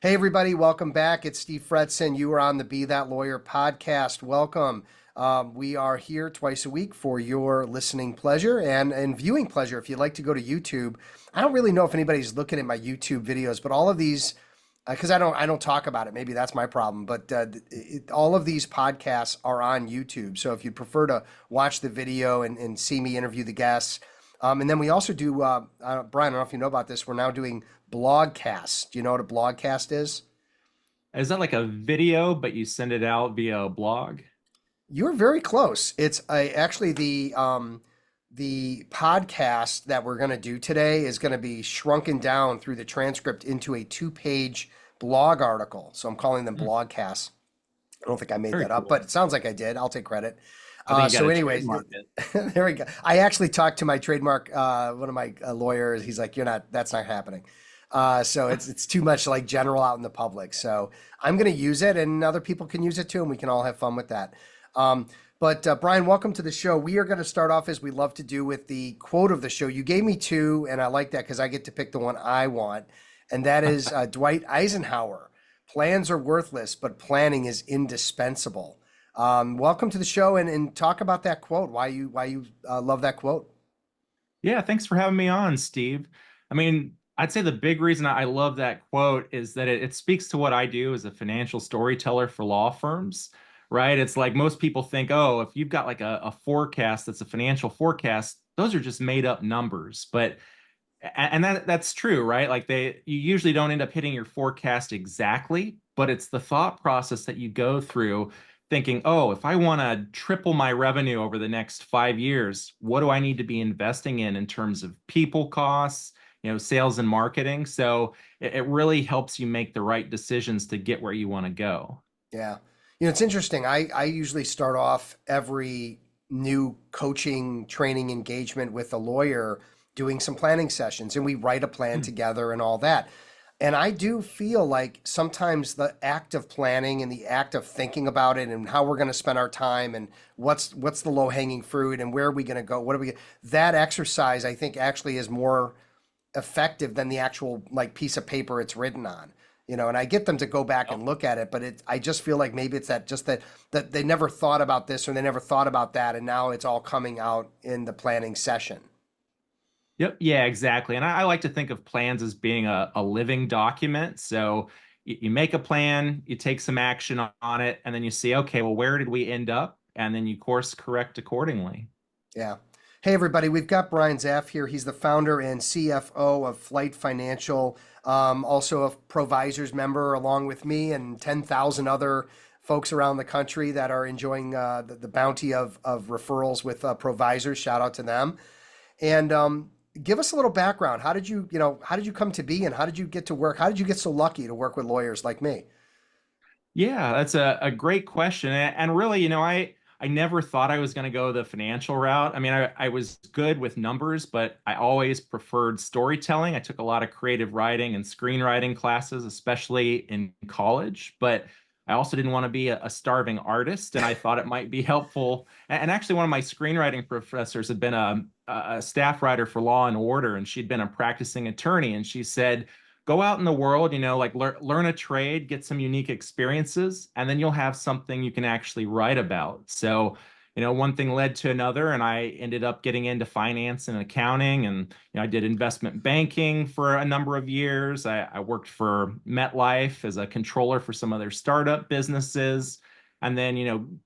Hey, everybody, welcome back. It's Steve Fretzin. You are on the Be That Lawyer podcast. Welcome. We are here twice a week for your listening pleasure and viewing pleasure. If you'd like to go to YouTube, I don't really know if anybody's looking at my YouTube videos, but all of these, because I don't talk about it. Maybe that's my problem. But all of these podcasts are on YouTube. So if you'd prefer to watch the video and see me interview the guests, and then we also do, Brian, I don't know if you know about this. We're now doing blogcasts. Do you know what a blogcast is? Is that like a video, but you send it out via a blog? You're very close. Actually the podcast that we're going to do today is going to be shrunken down through the transcript into a two-page blog article. So I'm calling them Hmm. blogcasts. I don't think I made Very that up, cool. but it sounds like I did. I'll take credit. I think you got So to anyways, trademark it. there we go. I actually talked to my trademark, one of my lawyers. He's like, that's not happening. So it's too much like general out in the public. So I'm going to use it and other people can use it too. And we can all have fun with that. But Brian, welcome to the show. We are going to start off as we love to do with the quote of the show. You gave me two, and I like that because I get to pick the one I want. And that is Dwight Eisenhower. Plans are worthless, but planning is indispensable. Welcome to the show and talk about that quote. Why you love that quote? Yeah, thanks for having me on, Steve. I'd say the big reason I love that quote is that it speaks to what I do as a financial storyteller for law firms, right? It's like most people think, oh, if you've got like a forecast that's a financial forecast, those are just made up numbers. But and that's true, right? Like you usually don't end up hitting your forecast exactly, but it's the thought process that you go through thinking, oh, if I want to triple my revenue over the next 5 years, what do I need to be investing in terms of people costs, sales and marketing? So it really helps you make the right decisions to get where you want to go. Yeah. It's interesting. I usually start off every new coaching training engagement with a lawyer doing some planning sessions and we write a plan Hmm. together and all that. And I do feel like sometimes the act of planning and the act of thinking about it and how we're going to spend our time and what's the low hanging fruit and where are we going to go? What are we that exercise I think actually is more effective than the actual like piece of paper it's written on. And I get them to go back and look at it, but I just feel like maybe it's that they never thought about this or they never thought about that, and now it's all coming out in the planning session. Yep. Yeah, exactly. And I like to think of plans as being a living document. So you make a plan, you take some action on it, and then you see, okay, well, where did we end up? And then you course correct accordingly. Yeah. Hey, everybody, we've got Brian Zapf here. He's the founder and CFO of Flight Financial, also a Provisors member, along with me and 10,000 other folks around the country that are enjoying the bounty of referrals with Provisors. Shout out to them. And give us a little background. How did you come to be and how did you get to work? How did you get so lucky to work with lawyers like me? Yeah, that's a great question. And really, I never thought I was going to go the financial route. I was good with numbers, but I always preferred storytelling. I took a lot of creative writing and screenwriting classes, especially in college, but I also didn't want to be a starving artist, and I thought it might be helpful. And actually, one of my screenwriting professors had been a staff writer for Law and Order, and she'd been a practicing attorney, and she said, go out in the world, like learn a trade, get some unique experiences, and then you'll have something you can actually write about. So, one thing led to another, and I ended up getting into finance and accounting. And, I did investment banking for a number of years. I worked for MetLife as a controller for some of their startup businesses. And then,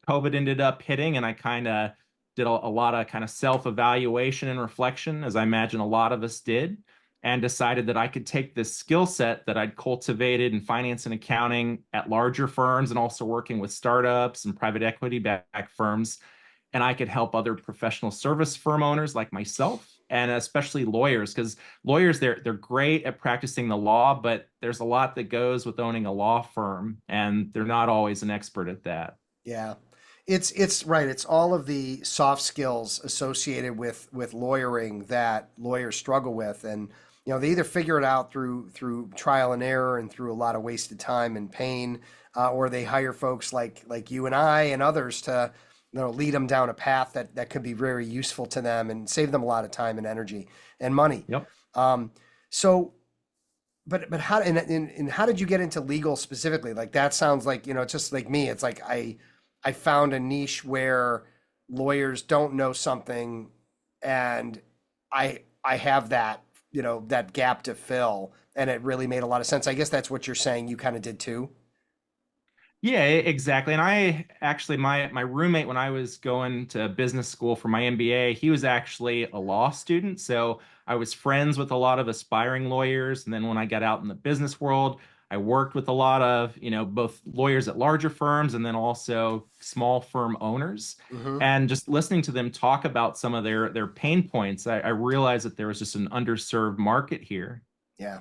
COVID ended up hitting, and I kind of did a lot of kind of self-evaluation and reflection, as I imagine a lot of us did, and decided that I could take this skill set that I'd cultivated in finance and accounting at larger firms and also working with startups and private equity backed firms. And I could help other professional service firm owners like myself and especially lawyers, because lawyers, they're great at practicing the law, but there's a lot that goes with owning a law firm, and they're not always an expert at that. Yeah. It's right. It's all of the soft skills associated with lawyering that lawyers struggle with. And they either figure it out through trial and error and through a lot of wasted time and pain, or they hire folks like you and I and others to lead them down a path that could be very useful to them and save them a lot of time and energy and money. Yep. Um, so but how and how did you get into legal specifically? Like that sounds like, it's just like me. It's like I found a niche where lawyers don't know something and I have that, that gap to fill, and it really made a lot of sense. I guess that's what you're saying you kind of did too. Yeah, exactly. And I actually, my roommate when I was going to business school for my MBA, he was actually a law student. So I was friends with a lot of aspiring lawyers. And then when I got out in the business world, I worked with a lot of, both lawyers at larger firms and then also small firm owners. Hmm. And just listening to them talk about some of their pain points, I realized that there was just an underserved market here. Yeah.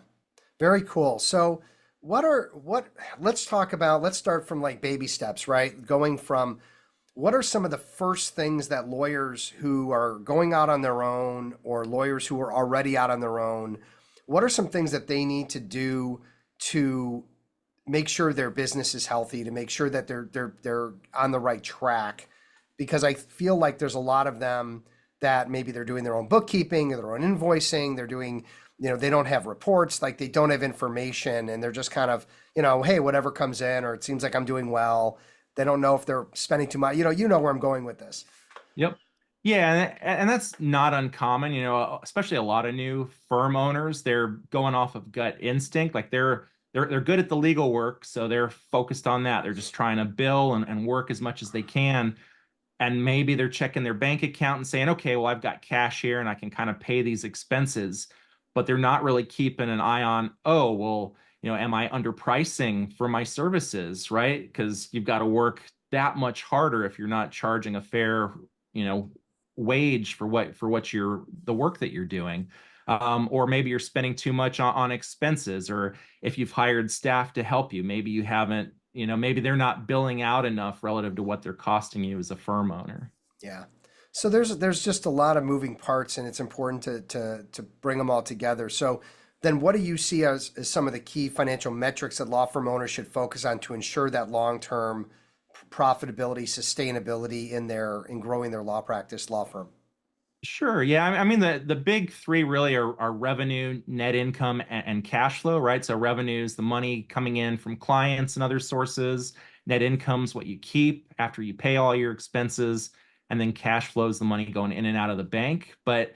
Very cool. So, let's talk about, let's start from like baby steps, right? Going from what are some of the first things that lawyers who are going out on their own or lawyers who are already out on their own, what are some things that they need to do to make sure their business is healthy, to make sure that they're on the right track? Because I feel like there's a lot of them that maybe they're doing their own bookkeeping or their own invoicing, they're doing, they don't have reports, like they don't have information, and they're just kind of, hey, whatever comes in, or it seems like I'm doing well. They don't know if they're spending too much. You know where I'm going with this. Yep. Yeah, and that's not uncommon, especially a lot of new firm owners, they're going off of gut instinct. Like they're good at the legal work, so they're focused on that. They're just trying to bill and work as much as they can. And maybe they're checking their bank account and saying, okay, well, I've got cash here and I can kind of pay these expenses, but they're not really keeping an eye on, oh, well, am I underpricing for my services, right? Because you've got to work that much harder if you're not charging a fair, you know, wage for what you're the work that you're doing. Or maybe you're spending too much on expenses, or if you've hired staff to help you, maybe you haven't, maybe they're not billing out enough relative to what they're costing you as a firm owner. Yeah. So there's just a lot of moving parts, and it's important to bring them all together. So then what do you see as some of the key financial metrics that law firm owners should focus on to ensure that long-term profitability, sustainability in growing their law practice, law firm? Sure. Yeah. I mean, the big three really are revenue, net income, and cash flow, right? So revenue is the money coming in from clients and other sources. Net income's what you keep after you pay all your expenses. And then cash flow is the money going in and out of the bank. But,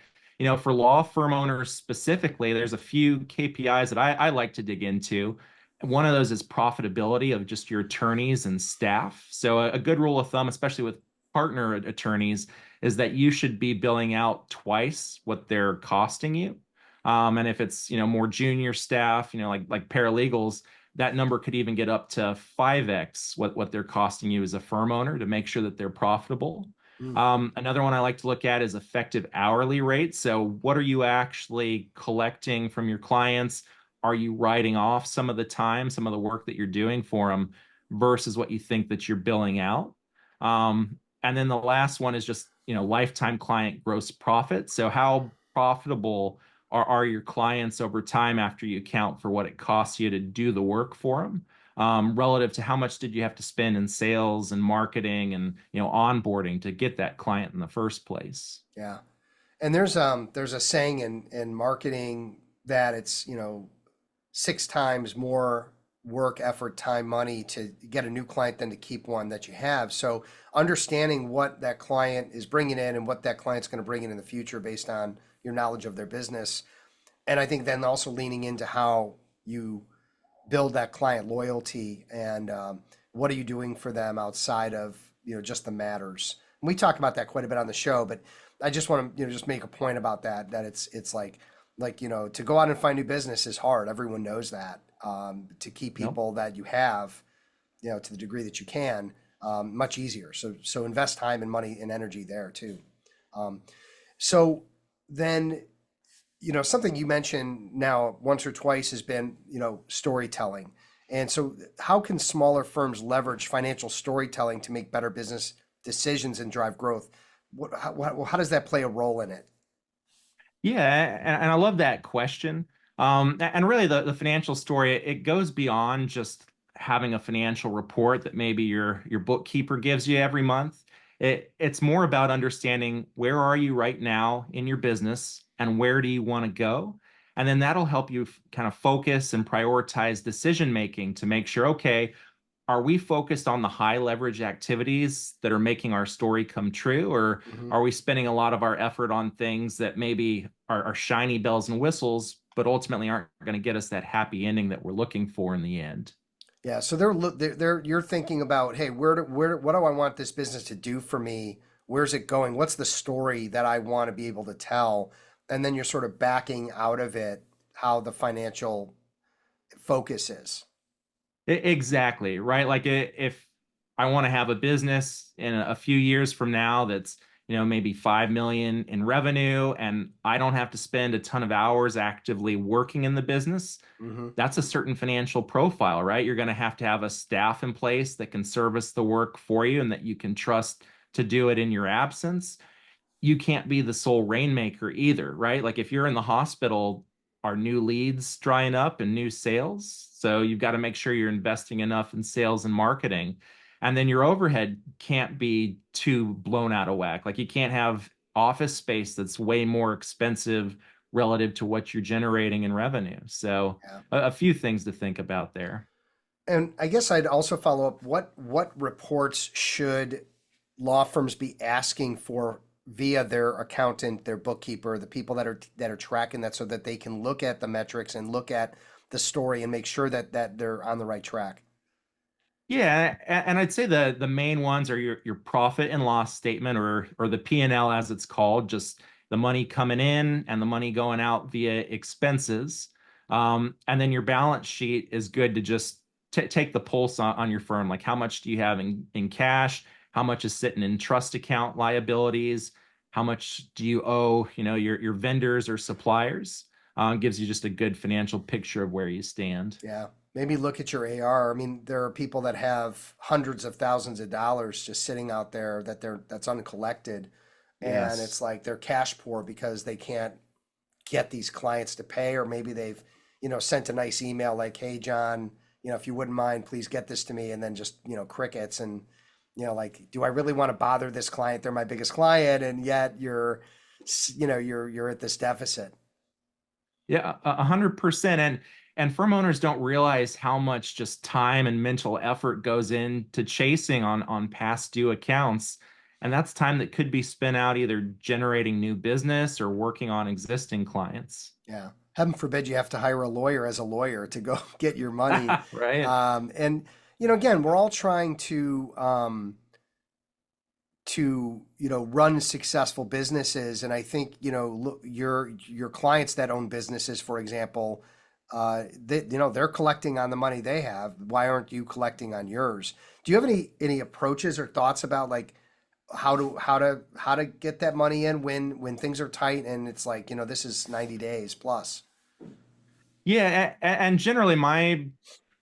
for law firm owners specifically, there's a few KPIs that I like to dig into. One of those is profitability of just your attorneys and staff. So a good rule of thumb, especially with partner attorneys, is that you should be billing out twice what they're costing you. And if it's, more junior staff, like paralegals, that number could even get up to 5x what they're costing you as a firm owner to make sure that they're profitable. Mm. Another one I like to look at is effective hourly rate. So what are you actually collecting from your clients? Are you writing off some of the time, some of the work that you're doing for them versus what you think that you're billing out? And then the last one is just, lifetime client gross profit. So how profitable are your clients over time after you account for what it costs you to do the work for them, relative to how much did you have to spend in sales and marketing and, onboarding to get that client in the first place? Yeah. And there's a saying in marketing that it's, 6 times more work, effort, time, money to get a new client than to keep one that you have. So understanding what that client is bringing in and what that client's going to bring in the future based on your knowledge of their business. And I think then also leaning into how you build that client loyalty, and what are you doing for them outside of, just the matters. And we talk about that quite a bit on the show, but I just want to, just make a point about that it's like, to go out and find new business is hard. Everyone knows that. To keep Yep. people that you have, to the degree that you can, much easier. So invest time and money and energy there too. Um, so then, something you mentioned now once or twice has been, storytelling. And so how can smaller firms leverage financial storytelling to make better business decisions and drive growth? How does that play a role in it? Yeah, and I love that question. And really, the financial story, it goes beyond just having a financial report that maybe your bookkeeper gives you every month. It's more about understanding where are you right now in your business and where do you want to go, And then that'll help you kind of focus and prioritize decision making to make sure, okay, are we focused on the high leverage activities that are making our story come true? Or Hmm. are we spending a lot of our effort on things that maybe are shiny bells and whistles, but ultimately aren't going to get us that happy ending that we're looking for in the end? Yeah, so you're thinking about, hey, what do I want this business to do for me? Where's it going? What's the story that I want to be able to tell? And then you're sort of backing out of it how the financial focus is. Exactly, right? Like if I want to have a business in a few years from now that's, maybe 5 million in revenue and I don't have to spend a ton of hours actively working in the business, Hmm. that's a certain financial profile, right? You're going to have a staff in place that can service the work for you and that you can trust to do it in your absence. You can't be the sole rainmaker either, right? Like if you're in the hospital, are new leads drying up and new sales? So you've got to make sure you're investing enough in sales and marketing. And then your overhead can't be too blown out of whack. Like you can't have office space that's way more expensive relative to what you're generating in revenue. So Yeah. a few things to think about there. And I guess I'd also follow up, what reports should law firms be asking for via their accountant, their bookkeeper, the people that are tracking that so that they can look at the metrics and look at the story and make sure that they're on the right track. Yeah, and I'd say the main ones are your profit and loss statement or the P&L as it's called, just the money coming in and the money going out via expenses. And then your balance sheet is good to just take the pulse on your firm. Like how much do you have in cash? How much is sitting in trust account liabilities? How much do you owe, your vendors or suppliers? Gives you just a good financial picture of where you stand. Yeah. Maybe look at your AR. I mean, there are people that have hundreds of thousands of dollars just sitting out there that's uncollected. And Yes. it's like they're cash poor because they can't get these clients to pay, or maybe they've, sent a nice email like, "Hey, John, if you wouldn't mind, please get this to me," and then just, crickets. And, like, do I really want to bother this client? They're my biggest client, and yet you're at this deficit. Yeah, 100%. And firm owners don't realize how much just time and mental effort goes into chasing on past due accounts. And that's time that could be spent out either generating new business or working on existing clients. Yeah. Heaven forbid you have to hire a lawyer as a lawyer to go get your money. Right. And, again, we're all trying to run successful businesses. And I think, look, your clients that own businesses, for example, they're collecting on the money they have. Why aren't you collecting on yours? Do you have any approaches or thoughts about, like, how to get that money in when things are tight and it's like, this is 90 days plus? Yeah, and generally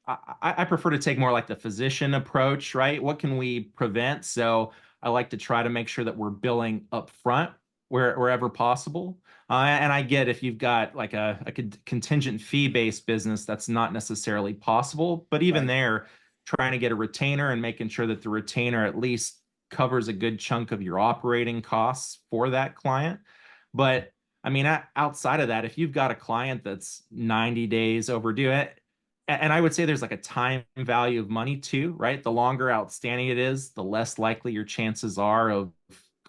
I prefer to take more like the physician approach, right? What can we prevent? So I like to try to make sure that we're billing up front wherever possible. And I get if you've got like a contingent fee-based business, that's not necessarily possible. But even Right. there, trying to get a retainer and making sure that the retainer at least covers a good chunk of your operating costs for that client. But I mean, outside of that, if you've got a client that's 90 days overdue, and I would say there's like a time value of money too, right? The longer outstanding it is, the less likely your chances are of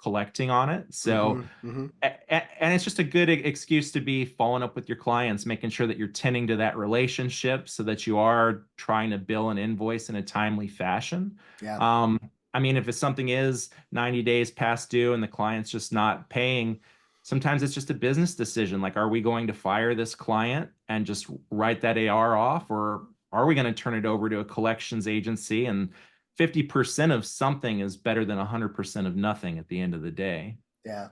collecting on it. So, Mm-hmm. Mm-hmm. and it's just a good excuse to be following up with your clients, making sure that you're tending to that relationship so that you are trying to bill an invoice in a timely fashion. Yeah. Um, I mean, if it's something is 90 days past due and the client's just not paying, sometimes it's just a business decision. Like, are we going to fire this client and just write that AR off, or are we going to turn it over to a collections agency? And 50% of something is better than 100% of nothing at the end of the day. Yeah.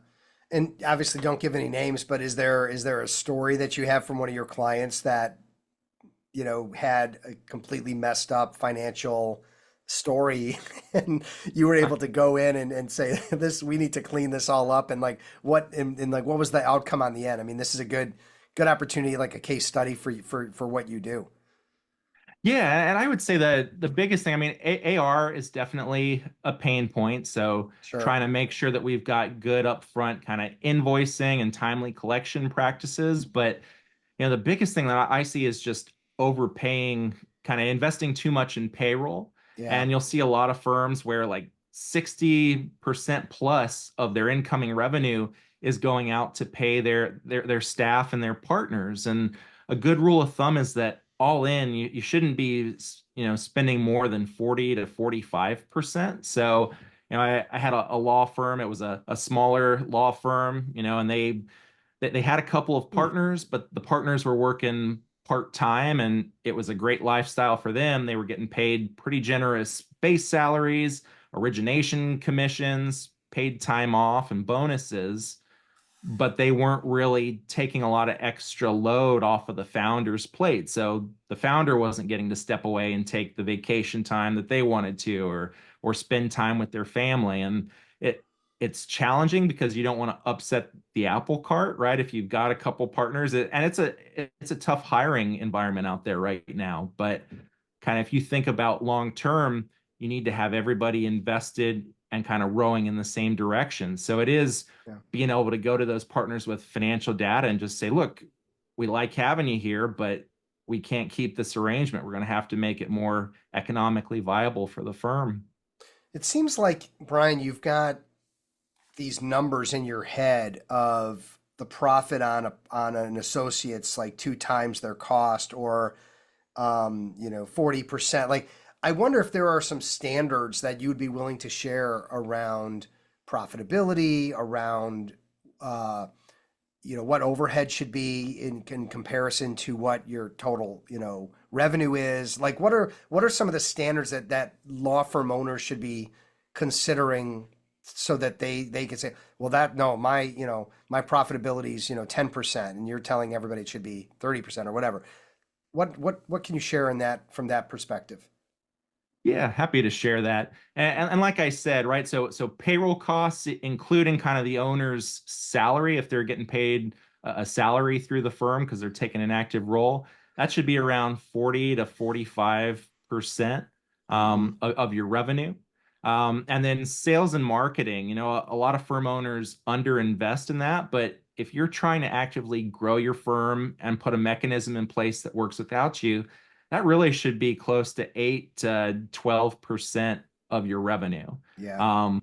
And obviously don't give any names, but is there a story that you have from one of your clients that, had a completely messed up financial story and you were able to go in and say, this, we need to clean this all up, and like and like what was the outcome on the end? I mean, this is a good opportunity, like a case study for what you do. Yeah, and I would say that the biggest thing, I mean, AR is definitely a pain point. So Sure. trying to make sure that we've got good upfront kind of invoicing and timely collection practices. But the biggest thing that I see is just overpaying, kind of investing too much in payroll. Yeah. And you'll see a lot of firms where like 60% plus of their incoming revenue is going out to pay their staff and their partners. And a good rule of thumb is that all in, you shouldn't be, spending more than 40 to 45%. So, I had a law firm. It was a smaller law firm, and they had a couple of Hmm. partners, but the partners were working part-time and it was a great lifestyle for them. They were getting paid pretty generous base salaries, origination commissions, paid time off, and bonuses, but they weren't really taking a lot of extra load off of the founder's plate. So the founder wasn't getting to step away and take the vacation time that they wanted to, or spend time with their family. And it it's challenging because you don't want to upset the apple cart, right? If you've got a couple partners, and it's a tough hiring environment out there right now. But kind of if you think about long term, you need to have everybody invested and kind of rowing in the same direction. So it is Yeah. being able to go to those partners with financial data and just say, look, we like having you here, but we can't keep this arrangement. We're going to have to make it more economically viable for the firm. It seems like, Brian, you've got these numbers in your head of the profit on an associate's like two times their cost, or 40%. Like, I wonder if there are some standards that you would be willing to share around profitability, around uh, what overhead should be in comparison to what your total revenue is. Like, what are some of the standards that law firm owners should be considering, so that they can say, well, that no, my profitability is 10%, and you're telling everybody it should be 30% or whatever. What can you share in that, from that perspective? Yeah, happy to share that. And like I said, right? So payroll costs, including kind of the owner's salary, if they're getting paid a salary through the firm because they're taking an active role, that should be around 40 to 45% Hmm. of your revenue. And then sales and marketing, a lot of firm owners underinvest in that, but if you're trying to actively grow your firm and put a mechanism in place that works without you, that really should be close to 8 to 12% of your revenue. Yeah. Um,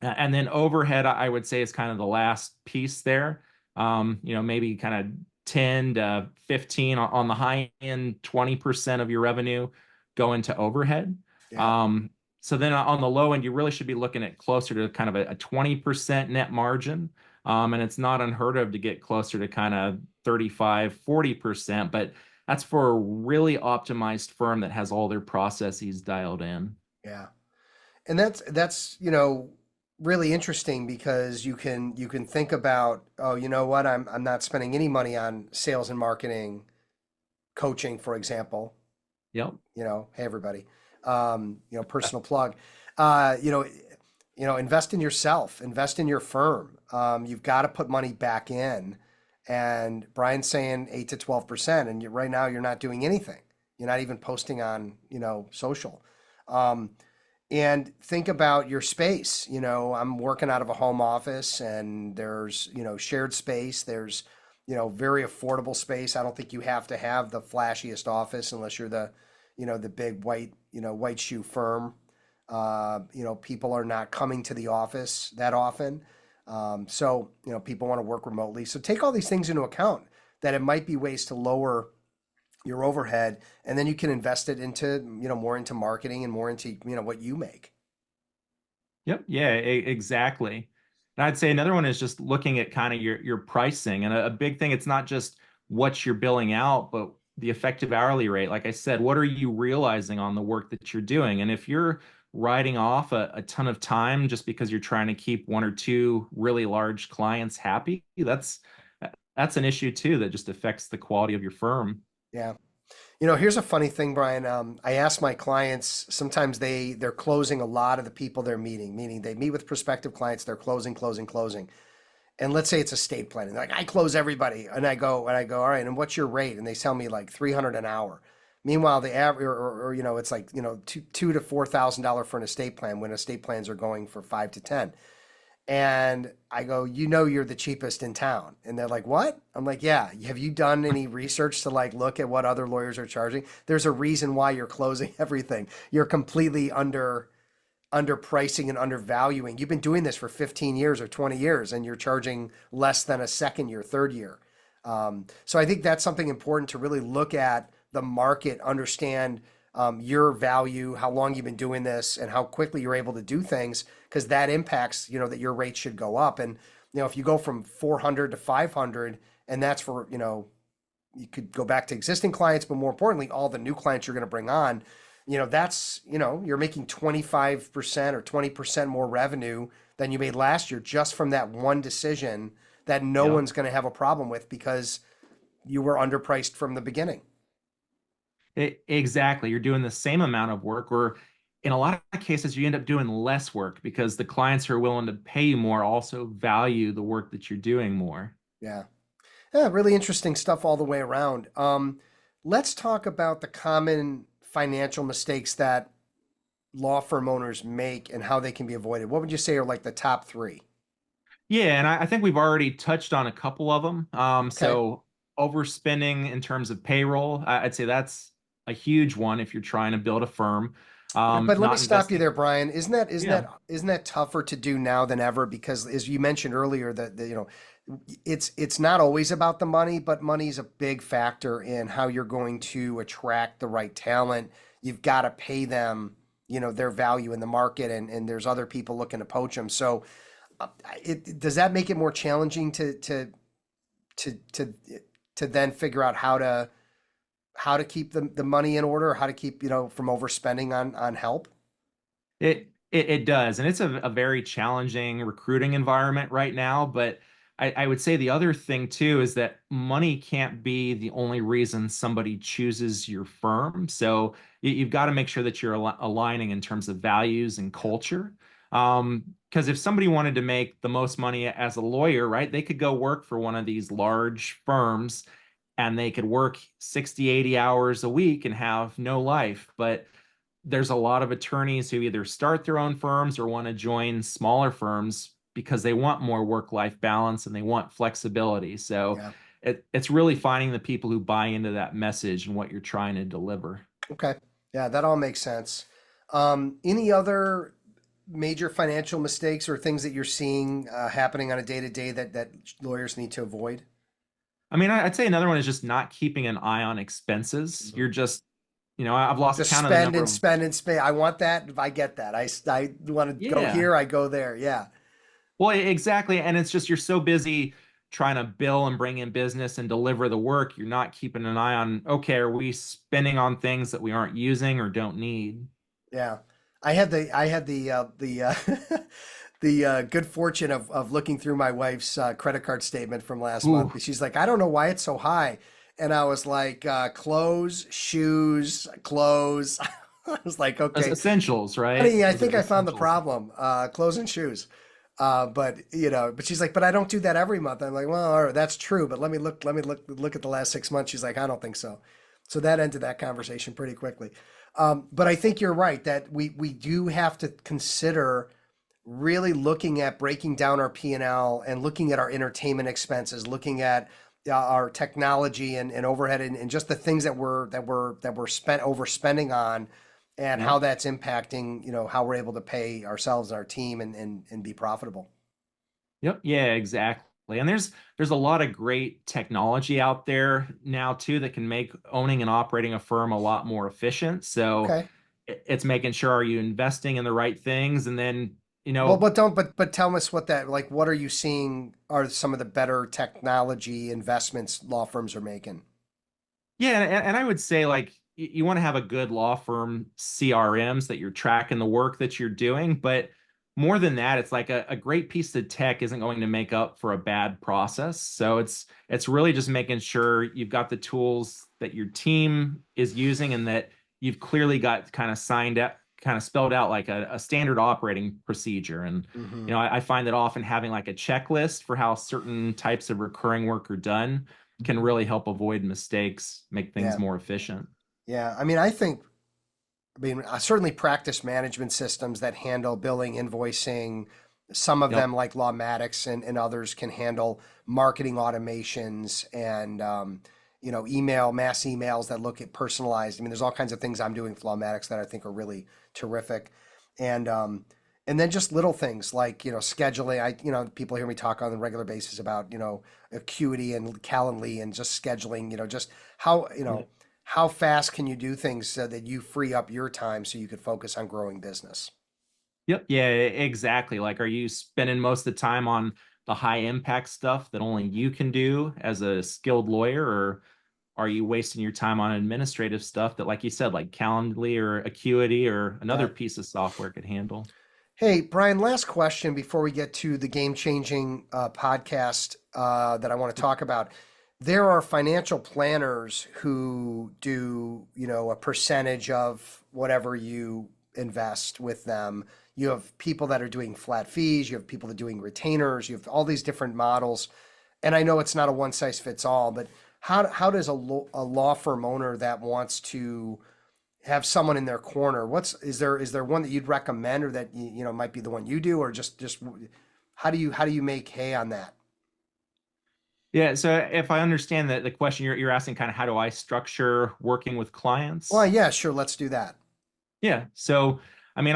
and then overhead, I would say, is kind of the last piece there. Maybe kind of 10 to 15 on the high end, 20% of your revenue go into overhead. Yeah. Um, so then on the low end, you really should be looking at closer to kind of a 20% net margin. And it's not unheard of to get closer to kind of 35, 40%, but that's for a really optimized firm that has all their processes dialed in. Yeah. And that's really interesting, because you can think about, oh, you know what, I'm not spending any money on sales and marketing, coaching, for example. Yep. Hey everybody, personal plug. uh you know invest in yourself, invest in your firm. You've got to put money back in. And Brian's saying 8 to 12%, and right now you're not doing anything. You're not even posting on social. um and think about your space. I'm working out of a home office, and there's shared space. There's very affordable space. I don't think you have to have the flashiest office unless you're the big white shoe firm. People are not coming to the office that often. So people want to work remotely. So take all these things into account, that it might be ways to lower your overhead, and then you can invest it into more into marketing, and more into what you make. Yep. Yeah, exactly. And I'd say another one is just looking at kind of your pricing. And a big thing, it's not just what you're billing out, but the effective hourly rate. Like I said, what are you realizing on the work that you're doing? And if you're writing off a ton of time just because you're trying to keep one or two really large clients happy, that's an issue too that just affects the quality of your firm. Yeah. Here's a funny thing, Brian. I ask my clients, sometimes they're closing a lot of the people they're meeting, meaning they meet with prospective clients, they're closing, closing, closing. And let's say it's estate planning. They're like, I close everybody. And I go, all right, and what's your rate? And they tell me like 300 an hour. Meanwhile, the average, or it's like, two to $4,000 for an estate plan, when estate plans are going for 5 to 10. And I go, you know, you're the cheapest in town. And they're like, what? I'm like, yeah. Have you done any research to like look at what other lawyers are charging? There's a reason why you're closing everything. You're completely underpricing and undervaluing. You've been doing this for 15 years or 20 years, and you're charging less than a second year, third year. So I think that's something important to really look at the market, understand your value, how long you've been doing this, and how quickly you're able to do things, because that impacts, that your rates should go up. And, if you go from 400 to 500, and that's for, you could go back to existing clients, but more importantly, all the new clients you're going to bring on, that's, you're making 25% or 20% more revenue than you made last year just from that one decision that no Yep. one's going to have a problem with because you were underpriced from the beginning. Exactly. You're doing the same amount of work, or in a lot of cases, you end up doing less work because the clients who are willing to pay you more also value the work that you're doing more. Yeah. Yeah, really interesting stuff all the way around. Let's talk about the common financial mistakes that law firm owners make and how they can be avoided. What would you say are like the top three? Yeah, and I think we've already touched on a couple of them. Okay. So overspending in terms of payroll, I'd say that's a huge one if you're trying to build a firm. But let me Not stop you investing. there, Brian. Isn't that isn't Yeah. that isn't that tougher to do now than ever? Because as you mentioned earlier, that it's not always about the money, but money's a big factor in how you're going to attract the right talent. You've got to pay them, their value in the market, and there's other people looking to poach them. So, does that make it more challenging to to to then figure out how to keep the money in order, how to keep, from overspending on help? It does, and it's a very challenging recruiting environment right now. But I would say the other thing too is that money can't be the only reason somebody chooses your firm. So you've got to make sure that you're aligning in terms of values and culture. Because if somebody wanted to make the most money as a lawyer, right, they could go work for one of these large firms and they could work 60, 80 hours a week and have no life. But there's a lot of attorneys who either start their own firms or want to join smaller firms because they want more work-life balance and they want flexibility. So Yeah. it's really finding the people who buy into that message and what you're trying to deliver. Okay. Yeah, that all makes sense. Any other major financial mistakes or things that you're seeing happening on a day to day that lawyers need to avoid? I mean, I'd say another one is just not keeping an eye on expenses. Mhm. You're just, I've lost Just count of the spend number and of, spend and spend. I want that. I get that. I want to go yeah. here. I go there. Yeah. Well, exactly. And it's just you're so busy trying to bill and bring in business and deliver the work, you're not keeping an eye on, okay, are we spending on things that we aren't using or don't need? Yeah. I had the the good fortune of looking through my wife's credit card statement from last Ooh, month. She's like, I don't know why it's so high. And I was like, clothes, shoes, clothes. I was like, okay, essentials, right? honey, I Those are think I found the essentials. problem. Clothes and shoes. But she's like, but I don't do that every month. I'm like, well, all right, that's true, but let me look at the last 6 months. She's like, I don't think so. So that ended that conversation pretty quickly. But I think you're right that we do have to consider really looking at breaking down our P&L and looking at our entertainment expenses, looking at our technology and overhead and just the things that we're spent overspending on and how Yep. that's impacting, how we're able to pay ourselves and our team and be profitable. Yep. Yeah, exactly. And there's a lot of great technology out there now too that can make owning and operating a firm a lot more efficient. So Okay. it's making sure are you investing in the right things and then, Well, but tell us what are you seeing are some of the better technology investments law firms are making? yeah, and I would say like you want to have a good law firm CRMs that you're tracking the work that you're doing, but more than that, it's like a great piece of tech isn't going to make up for a bad process. So it's really just making sure you've got the tools that your team is using and that you've clearly got kind of signed up, kind of spelled out like a standard operating procedure. And Hmm. I find that often having like a checklist for how certain types of recurring work are done can really help avoid mistakes, make things Yeah. more efficient. Yeah. I mean, certainly practice management systems that handle billing, invoicing, Some of Yep. them, like Lawmatics and others, can handle marketing automations and email, mass emails that look at personalized. I mean, there's all kinds of things I'm doing with Lawmatics that I think are really terrific, and and then just little things like scheduling. People hear me talk on a regular basis about Acuity and Calendly and just scheduling. Just how how fast can you do things so that you free up your time so you could focus on growing business. Yep. Yeah, exactly. Like, are you spending most of the time on the high impact stuff that only you can do as a skilled lawyer, or are you wasting your time on administrative stuff that, like you said, like Calendly or Acuity or another Yeah. piece of software could handle? Hey, Brian, last question before we get to the game-changing podcast that I want to talk about. There are financial planners who do, a percentage of whatever you invest with them. You have people that are doing flat fees. You have people that are doing retainers. You have all these different models. And I know it's not a one size fits all, but how does a law firm owner that wants to have someone in their corner. Is there one that you'd recommend, or that might be the one you do, or just how do you make hay on that? Yeah. So if I understand that the question you're asking, kind of how do I structure working with Well, clients? yeah, sure, let's do that. Yeah. So, I mean,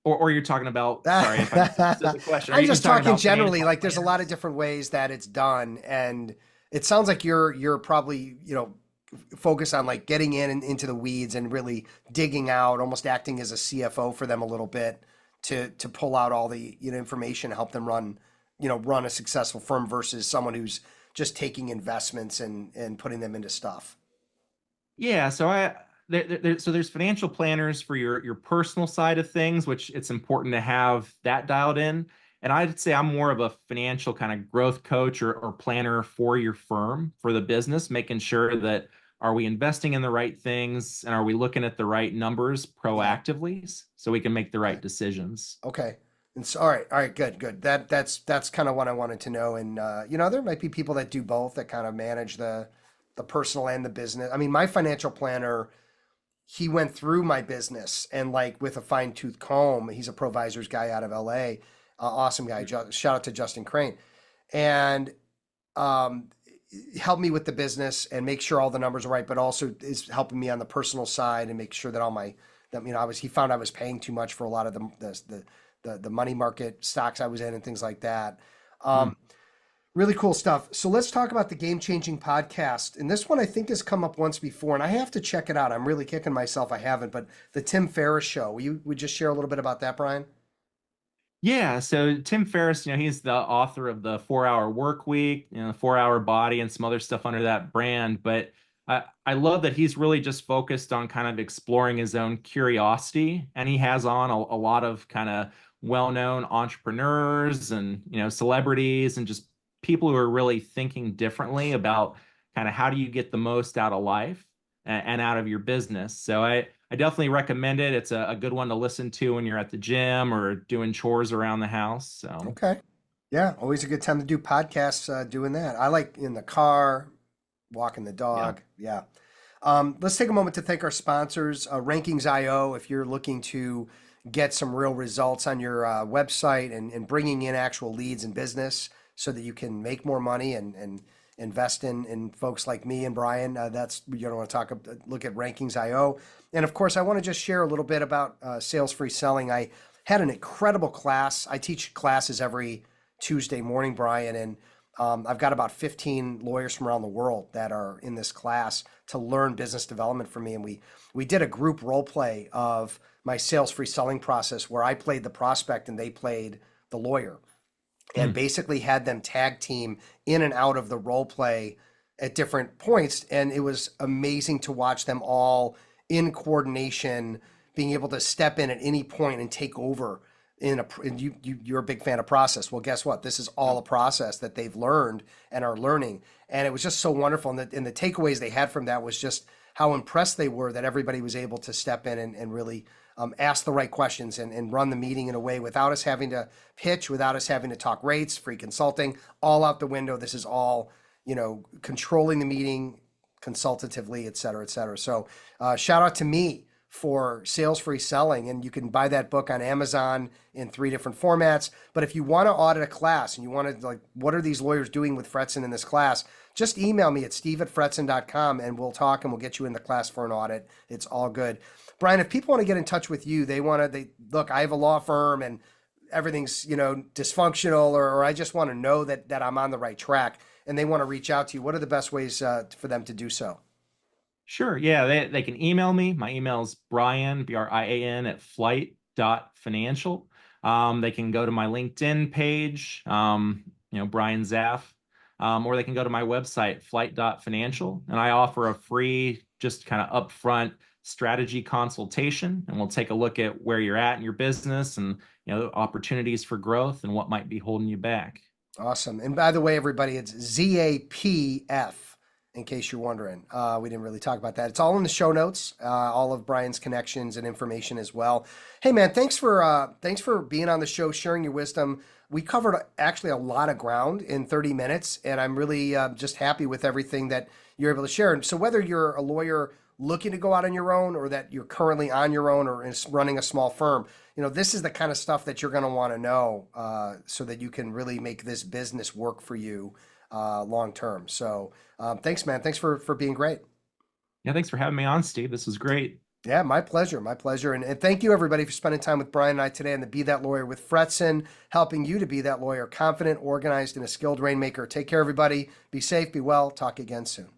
or you're talking about, sorry if I misunderstood the question. Are I'm you just talking talking about generally. financial Like, there's a lot of planners? different ways that it's done, and it sounds like you're probably focused on like getting in and into the weeds and really digging out, almost acting as a CFO for them a little bit to pull out all the information, help them run a successful firm versus someone who's just taking investments and putting them into stuff. Yeah, so so there's financial planners for your personal side of things, which it's important to have that dialed in. And I'd say I'm more of a financial kind of growth coach or planner for your firm, for the business, making sure that are we investing in the right things and are we looking at the right numbers Yeah. proactively so we can make the right Okay. decisions. Okay. And so, all right, good, good. That's kind of what I wanted to know. And there might be people that do both, that kind of manage the personal and the business. I mean, my financial planner, he went through my business and like with a fine tooth comb. He's a provisors guy out of LA, awesome guy. Shout out to Justin Crane, and um, help me with the business and make sure all the numbers are right, but also is helping me on the personal side and make sure that all my that he found I was paying too much for a lot of the money market stocks I was in and things like that. Mm. Um, Really cool stuff. So let's talk about the game changing podcast. And this one I think has come up once before, and I have to check it out. I'm really kicking myself I haven't, but the Tim Ferriss show. You would just share a little bit about that, Brian? Yeah, so Tim Ferriss, he's the author of the 4 Hour Work Week, the 4 Hour Body, and some other stuff under that brand. But I love that he's really just focused on kind of exploring his own curiosity, and he has on a lot of kind of well-known entrepreneurs and celebrities and just people who are really thinking differently about kind of how do you get the most out of life and out of your business. So I definitely recommend it. It's a good one to listen to when you're at the gym or doing chores around the house. So, Okay. Yeah, always a good time to do podcasts doing that. I like in the car, walking the yeah. dog. Yeah. Let's take a moment to thank our sponsors, Rankings.io. If you're looking to get some real results on your website and bringing in actual leads and business so that you can make more money and invest in folks like me and Brian, that's you don't want to look at Rankings.io. And of course, I want to just share a little bit about sales free selling. I had an incredible class. I teach classes every Tuesday morning, Brian, and I've got about 15 lawyers from around the world that are in this class to learn business development from me. And we did a group role play of my sales free selling process where I played the prospect and they played the lawyer, and Hmm. basically had them tag team in and out of the role play at different points. And it was amazing to watch them all in coordination, being able to step in at any point and take over and you're a big fan of process. Well, guess what? This is all a process that they've learned and are learning. And it was just so wonderful. And the takeaways they had from that was just how impressed they were that everybody was able to step in and really ask the right questions and run the meeting in a way without us having to pitch, without us having to talk rates, free consulting, all out the window. This is all, controlling the meeting consultatively, et cetera, et cetera. So shout out to me for sales-free selling. And you can buy that book on Amazon in 3 different formats. But if you want to audit a class and you want to, like, what are these lawyers doing with Fretzin in this class, just email me at steve@fretzin.com and we'll talk and we'll get you in the class for an audit. It's all good. Brian, if people want to get in touch with you, they look, I have a law firm and everything's, dysfunctional, or I just want to know that I'm on the right track and they want to reach out to you. What are the best ways for them to do so? Sure. Yeah, they can email me. My email is Brian, Brian at flight.financial. They can go to my LinkedIn page, Brian Zapf, or they can go to my website, flight.financial. And I offer a free, just kind of upfront strategy consultation. And we'll take a look at where you're at in your business and, opportunities for growth and what might be holding you back. Awesome. And by the way, everybody, it's ZAPF, in case you're wondering. We didn't really talk about that. It's all in the show notes, all of Brian's connections and information as well. Hey, man, thanks for being on the show, sharing your wisdom. We covered actually a lot of ground in 30 minutes, and I'm really just happy with everything that you're able to share. And so whether you're a lawyer looking to go out on your own or that you're currently on your own or running a small firm, this is the kind of stuff that you're going to want to know so that you can really make this business work for you long term. So thanks, man. Thanks for being great. Yeah, thanks for having me on, Steve. This was great. Yeah, my pleasure. My pleasure. And thank you, everybody, for spending time with Brian and I today on the Be That Lawyer with Fretzin, helping you to be that lawyer, confident, organized, and a skilled rainmaker. Take care, everybody. Be safe, be well. Talk again soon.